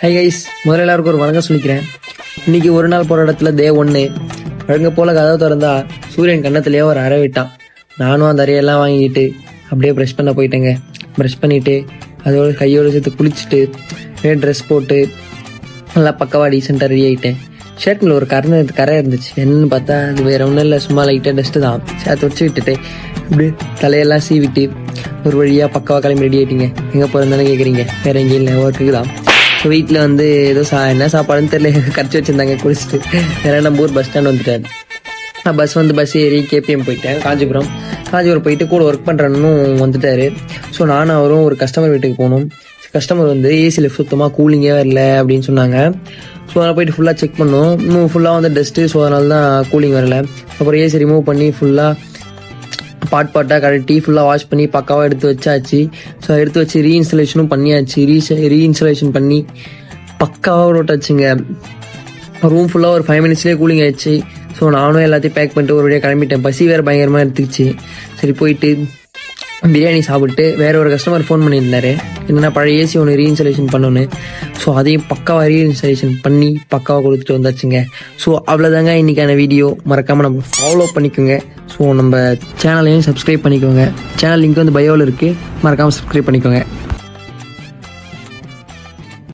Hi guys, முதல்ல எல்லாருக்கும் ஒரு வணக்கம் சொல்லிக்கிறேன். இன்னைக்கு ஒரு நாள் போகிற இடத்துல டே 1. வழங்க போல் கதவை திறந்தா சூரியன் கண்ணத்துலேயே ஒரு அறை விட்டான். நானும் அந்த அறையெல்லாம் வாங்கிட்டு அப்படியே ப்ரஷ் பண்ண போயிட்டேங்க. ப்ரஷ் பண்ணிவிட்டு அதோட கையோடு சேர்த்து குளிச்சுட்டு ட்ரெஸ் போட்டு நல்லா பக்கவா டீசெண்டாக ரெடி ஆகிட்டேன். ஷர்ட்டில் ஒரு கரை இருந்துச்சு. என்னன்னு பார்த்தா அது வேறு ஒன்றும் இல்லை, சும்மா லைட்டாக டஸ்ட்டு தான். சேர்த்து வச்சு விட்டுட்டு இப்படி தலையெல்லாம் சீவிட்டு ஒரு வழியாக பக்கவாக கிளம்பி ரெடி ஆகிட்டீங்க. எங்கே போகிறதானே கேட்குறீங்க? வேறு எங்கேயும் இல்லை, ஒர்க்குக்கு தான். ஸோ வீட்டில் வந்து ஏதோ என்ன சாப்பாடுன்னு தெரியல, கரைச்சி வச்சுருந்தாங்க. குளிச்சுட்டு வேறு நம்ம ஊர் பஸ் ஸ்டாண்ட் வந்துட்டேன். பஸ் ஏறி கேபிஎம் போயிட்டேன். காஞ்சிபுரம் போயிட்டு கூட ஒர்க் பண்ணுறன்னு வந்துட்டார். ஸோ நானும் அவரும் ஒரு கஸ்டமர் வீட்டுக்கு போகணும். கஸ்டமர் வந்து ஏசியில் சுத்தமாக கூலிங்கே வரல அப்படின்னு சொன்னாங்க. ஸோ அதில் போயிட்டு ஃபுல்லாக செக் பண்ணோம். இன்னும் ஃபுல்லாக வந்து டஸ்ட்டு, ஸோ அதனால தான் கூலிங் வரல. அப்புறம் ஏசி ரிமூவ் பண்ணி ஃபுல்லாக பாட்டாக கழட்டி ஃபுல்லாக வாஷ் பண்ணி பக்காவாக எடுத்து வச்சாச்சு. ஸோ எடுத்து வச்சு ரீஇன்ஸ்டலேஷனும் பண்ணியாச்சு. ரீஇன்ஸ்டலேஷன் பண்ணி பக்காவாக ஓட்டாச்சுங்க. ரூம் ஃபுல்லாக ஒரு 5 மினிட்ஸ்லேயே கூலிங் ஆயிடுச்சு. ஸோ நானும் எல்லாத்தையும் பேக் பண்ணிட்டு ஒரு வழியாக கிளம்பிட்டேன். பசி வேறு பயங்கரமாக எடுத்துக்கிச்சு. சரி போயிட்டு பிரியாணி சாப்பிட்டு வேற ஒரு கஸ்டமர் ஃபோன் பண்ணியிருந்தாரு, என்னென்னா பழைய ஏசி ஒன்று ரீஇன்ஸ்டலேஷன் பண்ணணுன்னு. ஸோ அதையும் பக்காவாக ரீஇன்ஸ்டலேஷன் பண்ணி பக்காவாக கொடுத்துட்டு வந்தாச்சுங்க. ஸோ அவ்வளோதாங்க இன்றைக்கான வீடியோ. மறக்காமல் நம்ம ஃபாலோ பண்ணிக்கோங்க. ஸோ நம்ம சேனலையும் சப்ஸ்கிரைப் பண்ணிக்கோங்க. சேனல் லிங்க் வந்து பயோவில் இருக்குது, மறக்காமல் சப்ஸ்கிரைப் பண்ணிக்கோங்க.